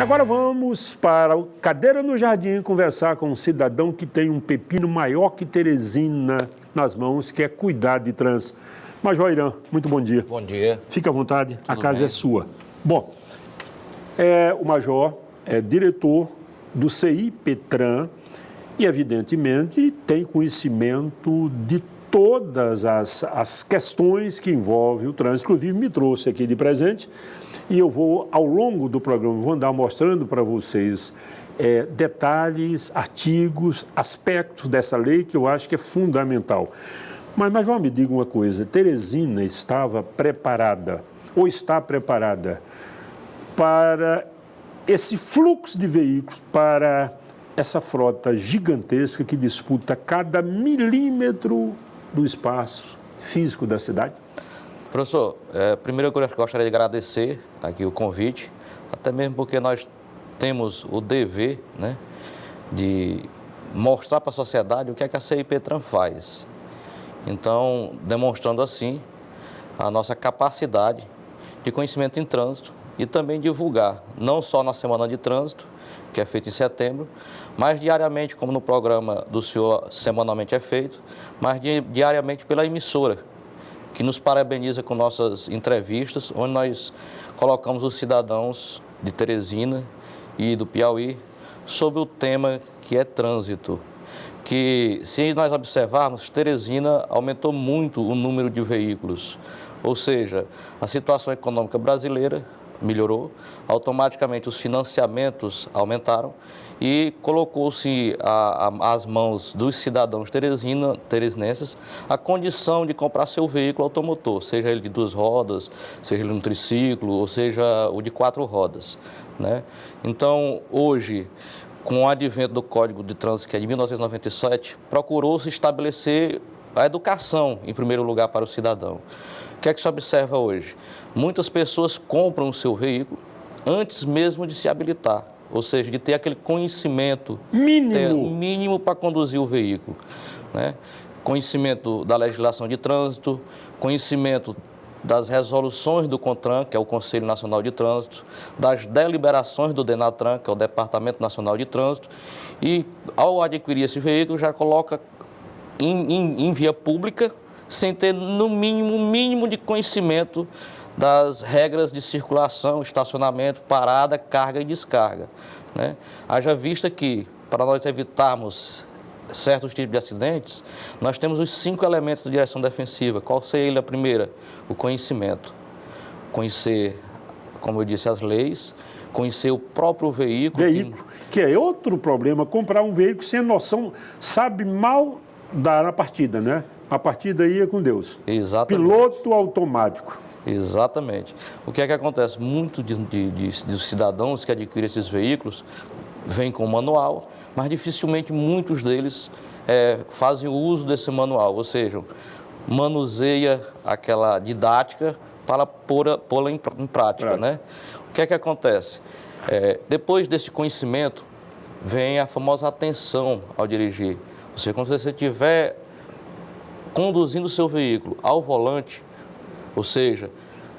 Agora vamos para o Cadeira no Jardim conversar com um cidadão que tem um pepino maior que Teresina nas mãos, que é cuidar de trânsito. Major Irã, muito bom dia. Bom dia. Fique à vontade, a casa bem? é sua. Bom, o Major é diretor do CIPETRAN e, evidentemente, tem conhecimento de todas as questões que envolvem o trânsito. Inclusive, me trouxe aqui de presente e eu vou, ao longo do programa, vou andar mostrando para vocês detalhes, artigos, aspectos dessa lei que eu acho que é fundamental. Mas, Major, me diga uma coisa, Teresina estava preparada, ou está preparada, para esse fluxo de veículos, para essa frota gigantesca que disputa cada milímetro do espaço físico da cidade? Professor, primeiro eu gostaria de agradecer aqui o convite, até mesmo porque nós temos o dever, né, de mostrar para a sociedade o que é que a CIPETRAN faz. Então, demonstrando assim a nossa capacidade de conhecimento em trânsito e também divulgar, não só na Semana de Trânsito, que é feita em setembro, mas diariamente, como no programa do senhor semanalmente é feito, mas diariamente pela emissora, que nos parabeniza com nossas entrevistas, onde nós colocamos os cidadãos de Teresina e do Piauí sobre o tema que é trânsito. Que, se nós observarmos, Teresina aumentou muito o número de veículos, ou seja, a situação econômica brasileira melhorou, automaticamente os financiamentos aumentaram e colocou-se às mãos dos cidadãos teresinenses a condição de comprar seu veículo automotor, seja ele de 2 rodas, seja ele um triciclo, ou seja o de 4 rodas, né? Então, hoje, com o advento do Código de Trânsito, que é de 1997, procurou-se estabelecer a educação, em primeiro lugar, para o cidadão. O que é que se observa hoje? Muitas pessoas compram o seu veículo antes mesmo de se habilitar, ou seja, de ter aquele conhecimento mínimo para conduzir o veículo, né? Conhecimento da legislação de trânsito, conhecimento das resoluções do CONTRAN, que é o Conselho Nacional de Trânsito, das deliberações do DENATRAN, que é o Departamento Nacional de Trânsito, e ao adquirir esse veículo já coloca em via pública, sem ter no mínimo de conhecimento das regras de circulação, estacionamento, parada, carga e descarga, né? Haja vista que, para nós evitarmos certos tipos de acidentes, nós temos os 5 elementos da direção defensiva. Qual seria ele a primeira? O conhecimento. Conhecer, como eu disse, as leis, conhecer o próprio veículo. Que é outro problema, comprar um veículo sem noção, sabe mal dar a partida, né? A partida ia com Deus. Exatamente. Piloto automático. Exatamente. O que é que acontece? Muitos de cidadãos que adquirem esses veículos vêm com manual, mas dificilmente muitos deles fazem o uso desse manual, ou seja, manuseia aquela didática para pô-la em prática, né? O que é que acontece? Depois desse conhecimento, vem a famosa atenção ao dirigir. Ou seja, quando você estiver conduzindo o seu veículo ao volante, ou seja,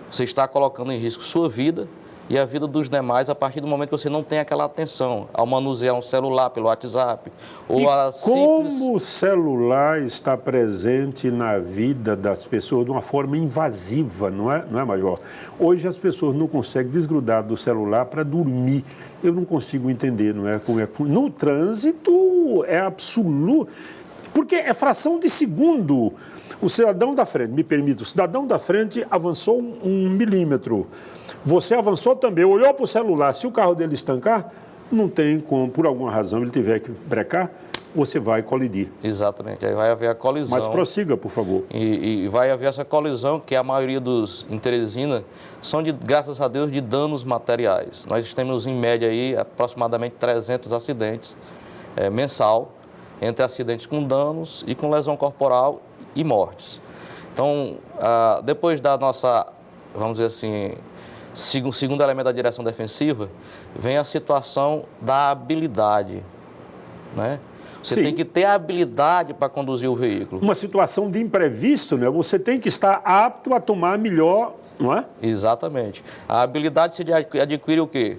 você está colocando em risco sua vida e a vida dos demais a partir do momento que você não tem aquela atenção ao manusear um celular pelo WhatsApp ou a simples... Como o celular está presente na vida das pessoas de uma forma invasiva, não é, Major? Hoje as pessoas não conseguem desgrudar do celular para dormir. Eu não consigo entender, não é? Como é. No trânsito é absoluto, porque é fração de segundo. O cidadão da frente, me permita, o cidadão da frente avançou 1 milímetro. Você avançou também, olhou para o celular, se o carro dele estancar, não tem como, por alguma razão, ele tiver que brecar, você vai colidir. Exatamente, aí vai haver a colisão. Mas prossiga, por favor. E vai haver essa colisão, que a maioria dos em Teresina são, graças a Deus, de danos materiais. Nós temos, em média, aí, aproximadamente 300 acidentes mensal, entre acidentes com danos e com lesão corporal e mortes. Então, depois da nossa, vamos dizer assim, segundo elemento da direção defensiva, vem a situação da habilidade, né? Você tem que ter a habilidade para conduzir o veículo. Uma situação de imprevisto, né? Você tem que estar apto a tomar melhor, não é? Exatamente. A habilidade se adquire o quê?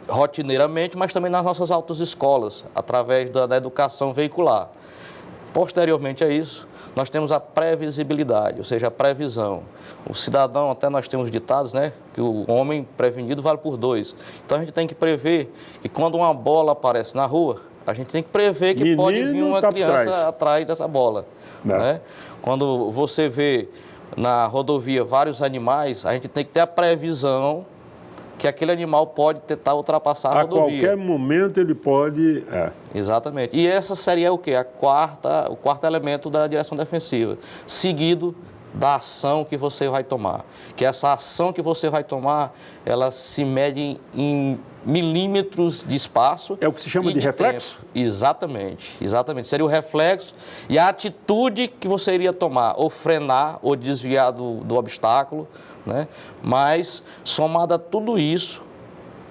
rotineiramente, mas também nas nossas autoescolas, através da educação veicular. Posteriormente a isso, nós temos a previsibilidade, ou seja, a previsão. O cidadão, até nós temos ditados, né, que o homem prevenido vale por 2. Então a gente tem que prever que quando uma bola aparece na rua, a gente tem que prever que pode vir uma criança atrás dessa bola. Né? Quando você vê na rodovia vários animais, a gente tem que ter a previsão que aquele animal pode tentar ultrapassar a rodovia. A qualquer momento ele pode... Exatamente. E essa seria o quê? O quarto elemento da direção defensiva, seguido da ação que você vai tomar. Que essa ação que você vai tomar, ela se mede em milímetros de espaço. É o que se chama de reflexo? Tempo. Exatamente, exatamente. Seria o reflexo e a atitude que você iria tomar, ou frenar, ou desviar do obstáculo, né? Mas, somado a tudo isso,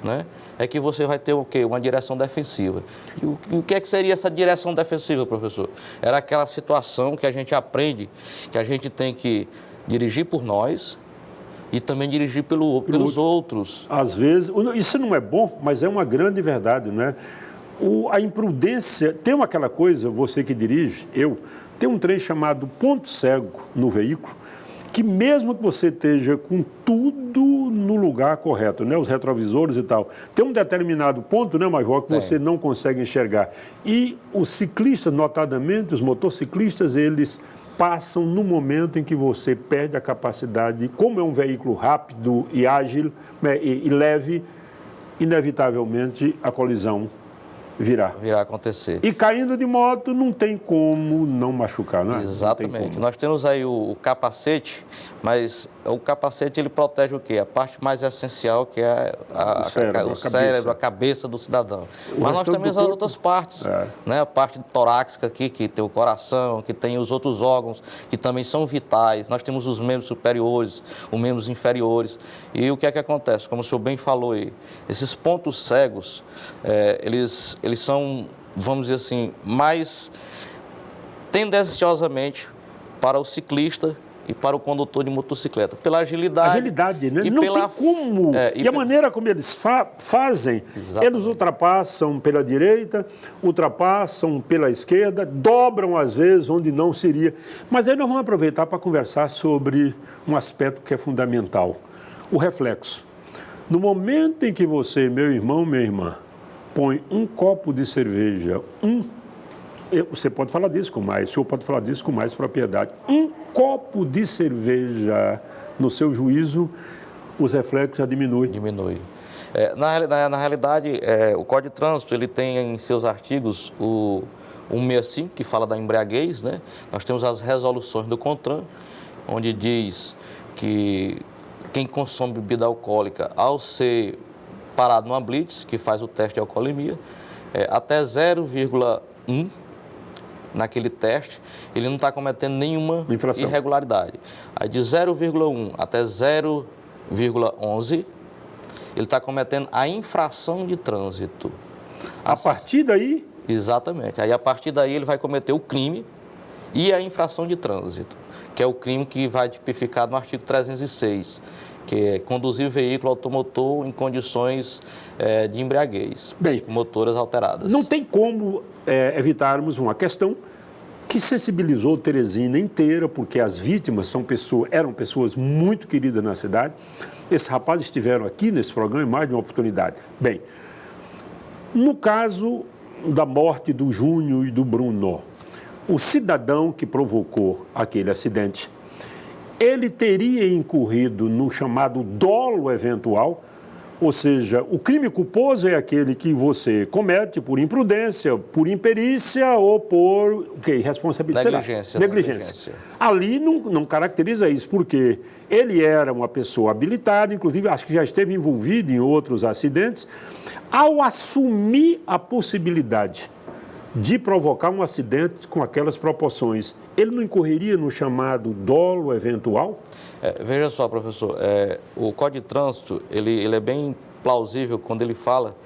né, é que você vai ter o quê? Uma direção defensiva. E o que é que seria essa direção defensiva, professor? Era aquela situação que a gente aprende, que a gente tem que dirigir por nós e também dirigir pelos outros. Às vezes, isso não é bom, mas é uma grande verdade, não é? A imprudência, tem aquela coisa, você que dirige, tem um trem chamado ponto cego no veículo, que mesmo que você esteja com tudo no lugar correto, né, os retrovisores e tal, tem um determinado ponto, né, Major, que você não consegue enxergar. E os ciclistas, notadamente, os motociclistas, eles passam no momento em que você perde a capacidade, como é um veículo rápido e ágil, né, e leve, inevitavelmente a colisão virá acontecer. E caindo de moto não tem como não machucar, não é? Exatamente. Nós temos aí o capacete, mas o capacete ele protege o quê? A parte mais essencial, que é o cérebro, a cabeça do cidadão. Mas nós temos as outras partes, né? A parte torácica aqui, que tem o coração, que tem os outros órgãos, que também são vitais. Nós temos os membros superiores, os membros inferiores. E o que é que acontece? Como o senhor bem falou aí, esses pontos cegos, eles são, vamos dizer assim, mais tendenciosamente para o ciclista e para o condutor de motocicleta, pela agilidade. Agilidade, né? Não tem como. E a maneira como eles fazem, exatamente, eles ultrapassam pela direita, ultrapassam pela esquerda, dobram às vezes onde não seria. Mas aí nós vamos aproveitar para conversar sobre um aspecto que é fundamental, o reflexo. No momento em que você, meu irmão, minha irmã, põe um copo de cerveja, você pode falar disso com mais, o senhor pode falar disso com mais propriedade. Um copo de cerveja no seu juízo, os reflexos já diminuem. Diminui. Na realidade, o Código de Trânsito, ele tem em seus artigos o 165, que fala da embriaguez, né? Nós temos as resoluções do CONTRAN, onde diz que quem consome bebida alcoólica, ao ser parado numa blitz, que faz o teste de alcoolemia, até 0,1 naquele teste, ele não está cometendo nenhuma infração, irregularidade. Aí de 0,1 até 0,11, ele está cometendo a infração de trânsito. A partir daí? Exatamente. Aí a partir daí ele vai cometer o crime e a infração de trânsito, que é o crime que vai tipificado no artigo 306, que é conduzir veículo automotor em condições de embriaguez, motoras alteradas. Não tem como evitarmos uma questão que sensibilizou Teresina inteira, porque as vítimas eram pessoas muito queridas na cidade. Esses rapazes estiveram aqui nesse programa em mais de uma oportunidade. Bem, no caso da morte do Júnior e do Bruno, o cidadão que provocou aquele acidente, ele teria incorrido no chamado dolo eventual, ou seja, o crime culposo é aquele que você comete por imprudência, por imperícia ou por responsabilidade. Negligência. Ali não caracteriza isso, porque ele era uma pessoa habilitada, inclusive acho que já esteve envolvido em outros acidentes. Ao assumir a possibilidade de provocar um acidente com aquelas proporções, ele não incorreria no chamado dolo eventual? Veja só, professor, o Código de Trânsito, ele é bem plausível quando ele fala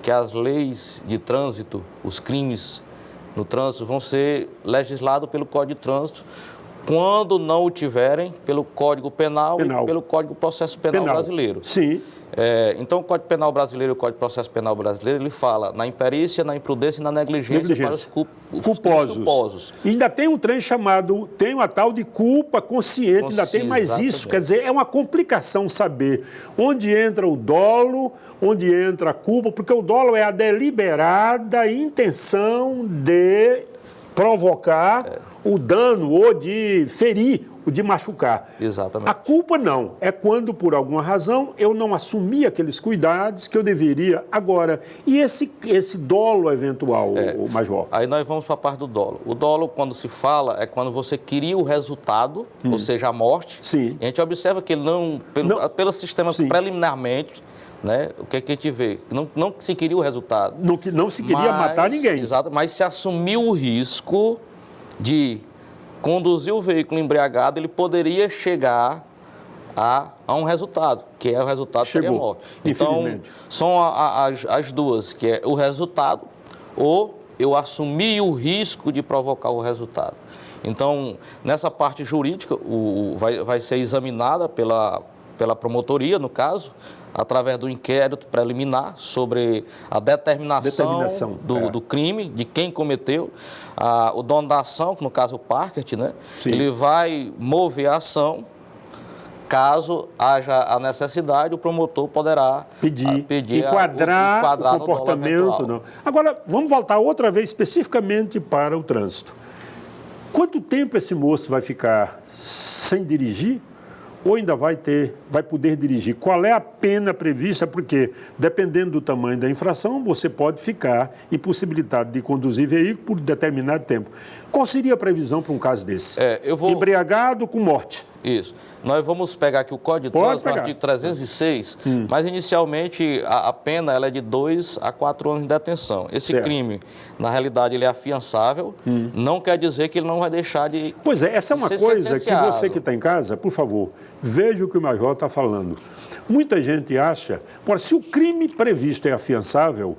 que as leis de trânsito, os crimes no trânsito, vão ser legislados pelo Código de Trânsito, quando não o tiverem pelo Código Penal. E pelo Código de Processo Penal brasileiro. Sim. Então, o Código Penal brasileiro e o Código de Processo Penal brasileiro, ele fala na imperícia, na imprudência e na negligência para os culposos. E ainda tem um trem chamado, tem uma tal de culpa consciente, ainda tem mais Exatamente. isso. Quer dizer, é uma complicação saber onde entra o dolo, onde entra a culpa, porque o dolo é a deliberada intenção de provocar o dano ou de ferir, ou de machucar. Exatamente. A culpa não, é quando por alguma razão eu não assumi aqueles cuidados que eu deveria. Agora, e esse dolo eventual, o Major? Aí nós vamos para a parte do dolo. O dolo, quando se fala, é quando você queria o resultado, ou seja, a morte. Sim. E a gente observa que ele pelo sistema preliminarmente, né, o que a gente vê? Não se queria o resultado. Não se queria matar ninguém. Exato, mas se assumiu o risco de conduzir o veículo embriagado, ele poderia chegar a um resultado, que é o resultado seria a morte. Então, são as duas, que é o resultado ou eu assumi o risco de provocar o resultado. Então, nessa parte jurídica, vai ser examinada pela promotoria, no caso, através do inquérito preliminar sobre a determinação do crime, de quem cometeu. O dono da ação, que no caso é o Parkert, né? Ele vai mover a ação. Caso haja a necessidade, o promotor poderá pedir enquadrar o comportamento. Não. Agora, vamos voltar outra vez especificamente para o trânsito. Quanto tempo esse moço vai ficar sem dirigir? Ou ainda vai poder dirigir? Qual é a pena prevista? Porque, dependendo do tamanho da infração, você pode ficar impossibilitado de conduzir veículo por determinado tempo. Qual seria a previsão para um caso desse? Embriagado com morte. Isso. Nós vamos pegar aqui o Código de Trânsito, no artigo 306, mas inicialmente a pena ela é de 2 a 4 anos de detenção. Esse crime, na realidade, ele é afiançável, não quer dizer que ele não vai deixar de Pois é, essa é uma coisa que você que está em casa, por favor, veja o que o Major está falando. Muita gente acha, se o crime previsto é afiançável,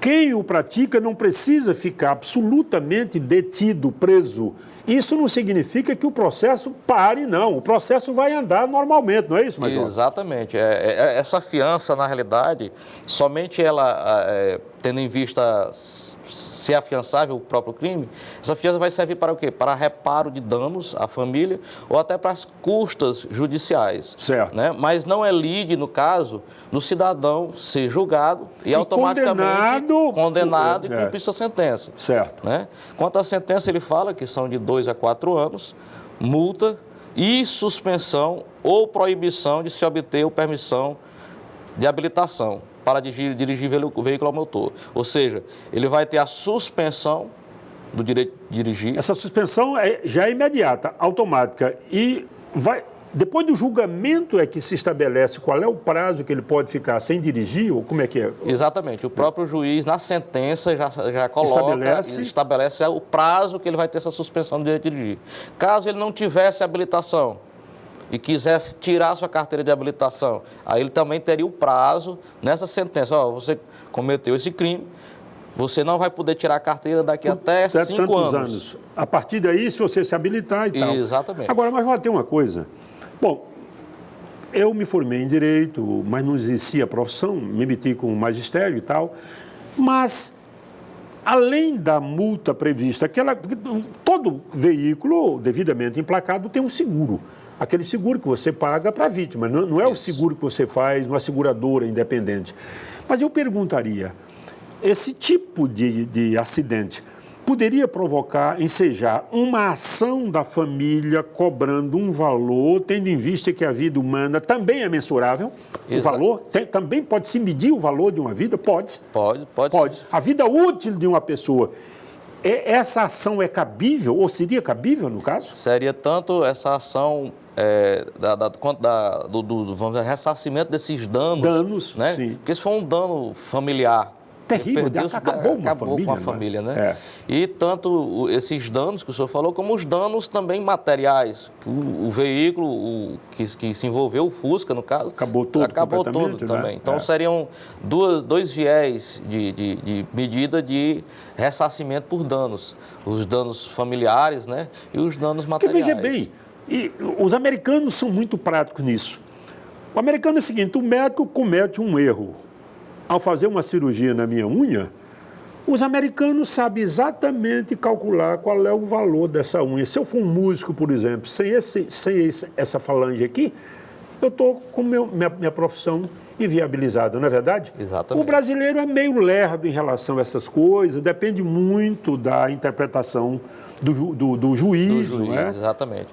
quem o pratica não precisa ficar absolutamente detido, preso. Isso não significa que o processo pare, não. O processo vai andar normalmente, não é isso, Major? Exatamente. Essa fiança, na realidade, somente ela, tendo em vista se afiançável o próprio crime, essa fiança vai servir para o quê? Para reparo de danos à família ou até para as custas judiciais. Certo. Né? Mas não é lide, no caso, do cidadão ser julgado e automaticamente condenado e cumprir sua sentença. Certo. Né? Quanto à sentença, ele fala que são de 2 a 4 anos, multa e suspensão ou proibição de se obter ou permissão de habilitação para dirigir veículo ao motor. Ou seja, ele vai ter a suspensão do direito de dirigir. Essa suspensão já é imediata, automática. E depois do julgamento é que se estabelece qual é o prazo que ele pode ficar sem dirigir, ou como é que é? Exatamente. O próprio juiz, na sentença, já coloca, estabelece o prazo que ele vai ter essa suspensão do direito de dirigir. Caso ele não tivesse habilitação e quisesse tirar sua carteira de habilitação, aí ele também teria o prazo nessa sentença. Você cometeu esse crime, você não vai poder tirar a carteira daqui até 5 anos. A partir daí, se você se habilitar e tal. Exatamente. Agora, mas vai ter uma coisa. Bom, eu me formei em Direito, mas não exercia a profissão, me meti com o magistério e tal, mas além da multa prevista, todo veículo devidamente emplacado tem um seguro. Aquele seguro que você paga para a vítima, não é o seguro que você faz numa seguradora independente. Mas eu perguntaria, esse tipo de acidente poderia provocar, ensejar uma ação da família cobrando um valor, tendo em vista que a vida humana também é mensurável? O valor? Também pode-se medir o valor de uma vida? Pode. Pode. A vida útil de uma pessoa. Essa ação é cabível, ou seria cabível no caso? Seria tanto essa ação vamos dizer, ressarcimento desses danos, né? Sim. Porque se for um dano familiar, terrível, acabou com a família, né? E tanto esses danos que o senhor falou, como os danos também materiais, que o veículo que se envolveu, o Fusca, no caso, acabou todo também. Então, seriam dois viés de medida de ressarcimento por danos. Os danos familiares, né? E os danos materiais. Porque, veja bem, os americanos são muito práticos nisso. O americano é o seguinte, o médico comete um erro. Ao fazer uma cirurgia na minha unha, os americanos sabem exatamente calcular qual é o valor dessa unha. Se eu for um músico, por exemplo, sem essa falange aqui, eu estou com minha profissão inviabilizada, não é verdade? Exatamente. O brasileiro é meio lerdo em relação a essas coisas, depende muito da interpretação do juízo. Né? Exatamente.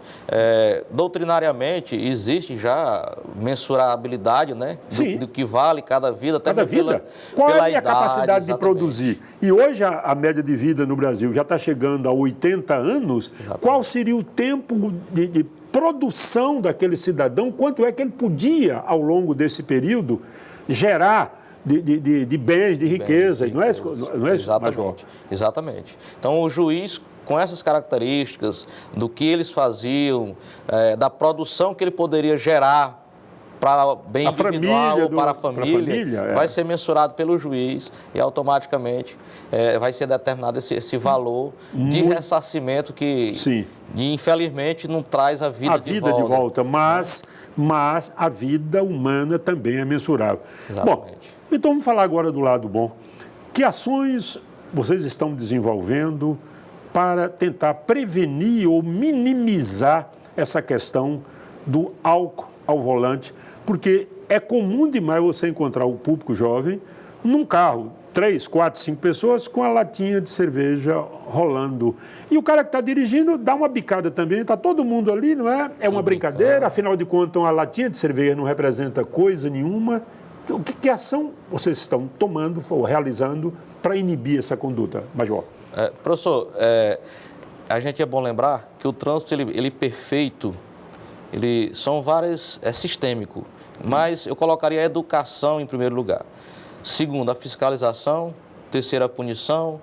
Doutrinariamente, existe já mensurabilidade, né? Do que vale cada vida, até cada vida. Qual é a minha capacidade de produzir? E hoje a média de vida no Brasil já está chegando a 80 anos. Exatamente. Qual seria o tempo de produção daquele cidadão? Quanto é que ele podia, ao longo desse período, gerar de bens, de riqueza? Não é isso, Major? Exatamente. Então, o juiz, com essas características, do que eles faziam, da produção que ele poderia gerar para bem individual ou para a família, vai ser mensurado pelo juiz e automaticamente vai ser determinado esse valor de ressarcimento que, infelizmente, não traz a vida de volta. Mas a vida humana também é mensurável. Exatamente. Bom, então vamos falar agora do lado bom. Que ações vocês estão desenvolvendo para tentar prevenir ou minimizar essa questão do álcool ao volante? Porque é comum demais você encontrar o público jovem num carro, 3, 4, 5 pessoas com a latinha de cerveja rolando. E o cara que está dirigindo dá uma bicada também, está todo mundo ali, não é? É uma brincadeira, afinal de contas, a latinha de cerveja não representa coisa nenhuma. Que ação vocês estão tomando ou realizando para inibir essa conduta, Major? Professor, a gente é bom lembrar que o trânsito, ele perfeito, são vários, é sistêmico, mas eu colocaria a educação em primeiro lugar. Segundo, a fiscalização. Terceira, a punição.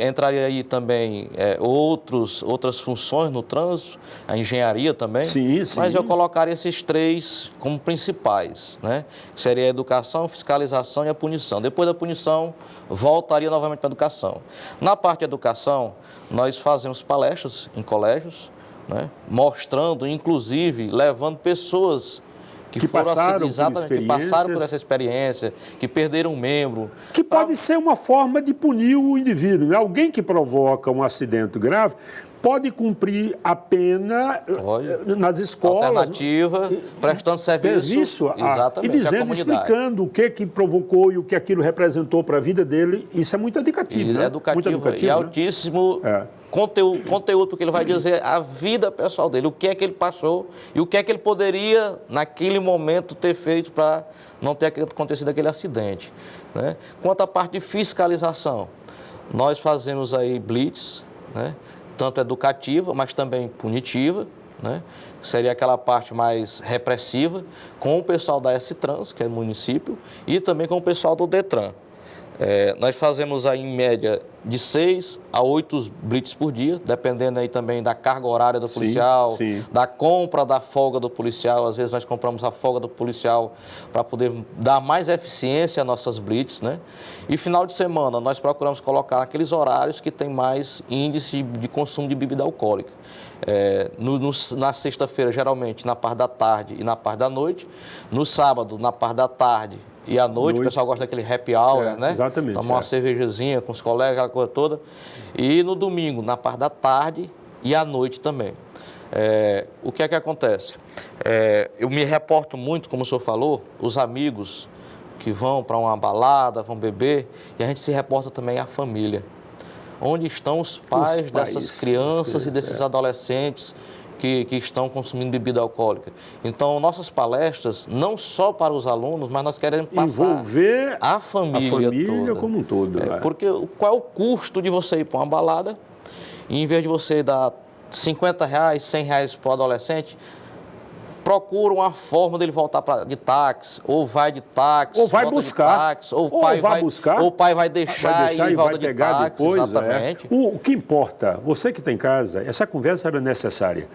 Entraria aí também outras funções no trânsito, a engenharia também. Sim. Mas eu colocaria esses 3 como principais, né? Que seria a educação, fiscalização e a punição. Depois da punição, voltaria novamente para a educação. Na parte de educação, nós fazemos palestras em colégios, né? Mostrando, inclusive, levando pessoas que passaram por essa experiência, que perderam um membro. Que pode ser uma forma de punir o indivíduo. Né? Alguém que provoca um acidente grave pode cumprir a pena nas escolas. Alternativa, prestando serviço e dizendo, explicando o que provocou e o que aquilo representou para a vida dele. Isso é muito educativo. Né? Muito educativo, e altíssimo conteúdo, porque ele vai dizer a vida pessoal dele, o que é que ele passou e o que é que ele poderia, naquele momento, ter feito para não ter acontecido aquele acidente. Né? Quanto à parte de fiscalização, nós fazemos aí blitz, né? Tanto educativa, mas também punitiva, né? Que seria aquela parte mais repressiva, com o pessoal da S-Trans, que é o município, e também com o pessoal do Detran. Nós fazemos aí, em média, de 6 a 8 blitz por dia, dependendo aí também da carga horária do policial, da compra da folga do policial. Às vezes nós compramos a folga do policial para poder dar mais eficiência às nossas blitz, né? E final de semana nós procuramos colocar aqueles horários que tem mais índice de consumo de bebida alcoólica. Na sexta-feira, geralmente, na parte da tarde e na parte da noite. No sábado, na parte da tarde e à noite, o pessoal gosta daquele happy hour, né? Exatamente. Tomar uma cervejazinha com os colegas, aquela coisa toda. E no domingo, na parte da tarde e à noite também. O que é que acontece? Eu me reporto muito, como o senhor falou, os amigos que vão para uma balada, vão beber, e a gente se reporta também à família. Onde estão os pais dessas crianças e desses adolescentes que estão consumindo bebida alcoólica. Então, nossas palestras, não só para os alunos, mas nós queremos envolver a família toda. Como um todo. Porque qual é o custo de você ir para uma balada e, em vez de você dar R$50, R$100 para o adolescente, procura uma forma dele voltar de táxi, ou vai de táxi, ou vai buscar, táxi, ou o pai vai deixar e volta de táxi, depois, exatamente. O que importa, você que está em casa, essa conversa era necessária.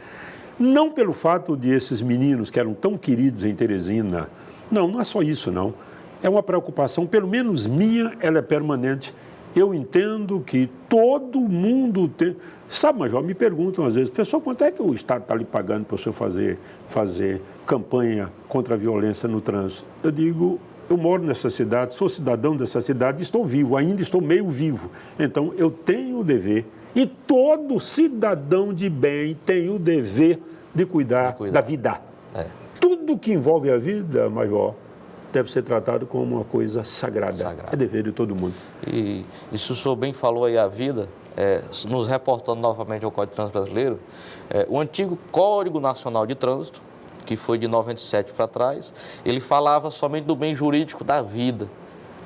Não pelo fato de esses meninos que eram tão queridos em Teresina, não é só isso, não. É uma preocupação, pelo menos minha, ela é permanente, Eu entendo que todo mundo tem... Sabe, Major, me perguntam às vezes, pessoal, quanto é que o Estado está lhe pagando para o senhor fazer campanha contra a violência no trânsito? Eu digo, eu moro nessa cidade, sou cidadão dessa cidade, estou vivo, ainda estou meio vivo. Então, eu tenho o dever, e todo cidadão de bem tem o dever de cuidar da vida. Tudo que envolve a vida, Major, deve ser tratado como uma coisa sagrada. É dever de todo mundo. E se o senhor bem falou aí a vida, nos reportando novamente ao Código de Trânsito Brasileiro, o antigo Código Nacional de Trânsito, que foi de 97 para trás, ele falava somente do bem jurídico da vida.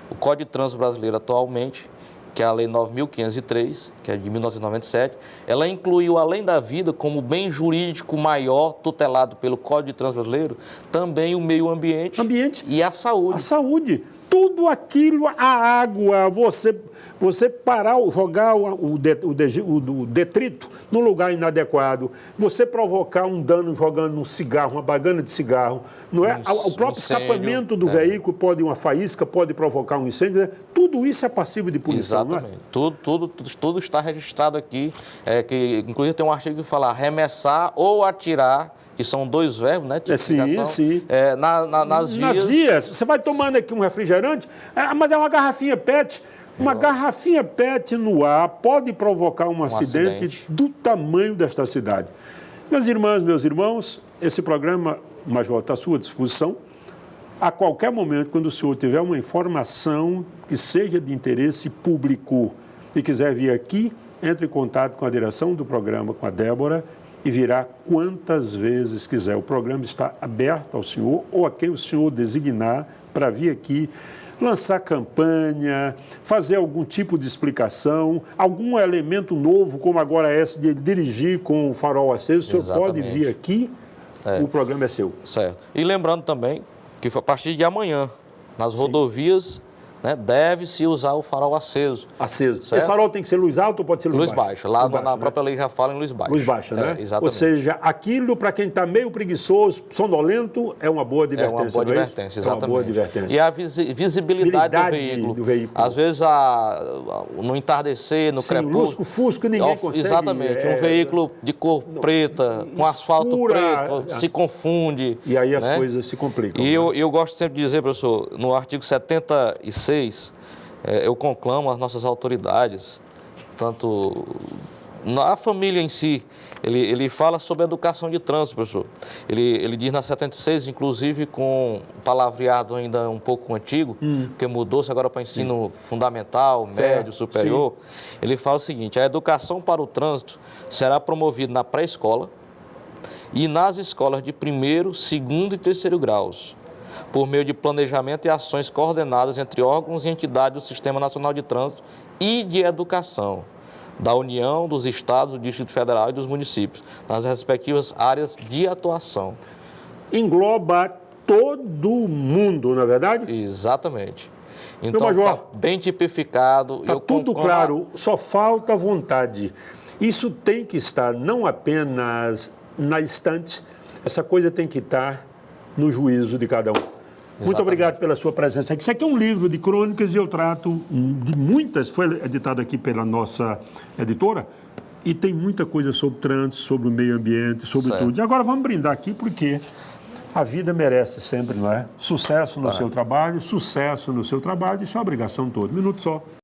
O Código de Trânsito Brasileiro atualmente, que é a Lei 9.503, que é de 1997, ela incluiu, além da vida, como bem jurídico maior, tutelado pelo Código de Trânsito Brasileiro, também o meio ambiente e a saúde. A saúde. Tudo aquilo, a água, você parar, jogar o detrito num lugar inadequado, você provocar um dano jogando um cigarro, uma bagana de cigarro, não é? O próprio escapamento do veículo pode, uma faísca, pode provocar um incêndio, né? Tudo isso é passível de punição. Exatamente. Não é? Tudo está registrado aqui, que inclusive tem um artigo que fala arremessar ou atirar, que são dois verbos, né? Sim. Nas vias. Nas vias. Você vai tomando aqui um refrigerante, mas é uma garrafinha PET. Uma garrafinha PET no ar pode provocar um acidente do tamanho desta cidade. Minhas irmãs, meus irmãos, esse programa, Major, está à sua disposição. A qualquer momento, quando o senhor tiver uma informação que seja de interesse público e quiser vir aqui, entre em contato com a direção do programa, com a Débora, e virá quantas vezes quiser. O programa está aberto ao senhor ou a quem o senhor designar para vir aqui, lançar campanha, fazer algum tipo de explicação, algum elemento novo, como agora esse de dirigir com o farol aceso. O senhor pode vir aqui, o programa é seu. Certo. E lembrando também que a partir de amanhã, nas rodovias, né, deve-se usar o farol aceso. Aceso. Certo? Esse farol tem que ser luz alta ou pode ser luz baixa? Luz baixa. Lá na própria lei já fala em luz baixa. Luz baixa, né? Exatamente. Ou seja, aquilo para quem está meio preguiço, sonolento, é uma boa advertência. É uma boa advertência, exatamente. É uma boa advertência. E a visibilidade do veículo. Às vezes, no entardecer, no crepúsculo... lusco-fusco, ninguém consegue... Exatamente. Um veículo de cor preta, com asfalto preto, se confunde. E aí as coisas se complicam. E eu gosto sempre de dizer, professor, no artigo 76, eu conclamo as nossas autoridades, tanto na família em si, ele fala sobre a educação de trânsito, professor. Ele diz na 76, inclusive com um palavreado ainda um pouco antigo, porque mudou-se agora para ensino fundamental, médio, superior. Ele fala o seguinte: a educação para o trânsito será promovida na pré-escola e nas escolas de primeiro, segundo e terceiro graus, por meio de planejamento e ações coordenadas entre órgãos e entidades do Sistema Nacional de Trânsito e de Educação, da União, dos Estados, do Distrito Federal e dos municípios, nas respectivas áreas de atuação. Engloba todo mundo, não é verdade? Exatamente. Então, Major, está bem tipificado. Está tudo claro, só falta vontade. Isso tem que estar não apenas na estante, essa coisa tem que estar no juízo de cada um. Exatamente. Muito obrigado pela sua presença aqui. Isso aqui é um livro de crônicas e eu trato de muitas, foi editado aqui pela nossa editora, e tem muita coisa sobre trânsito, sobre o meio ambiente, sobre tudo. E agora vamos brindar aqui porque a vida merece sempre, não é? Sucesso no seu trabalho, isso é uma obrigação toda. Um minuto só.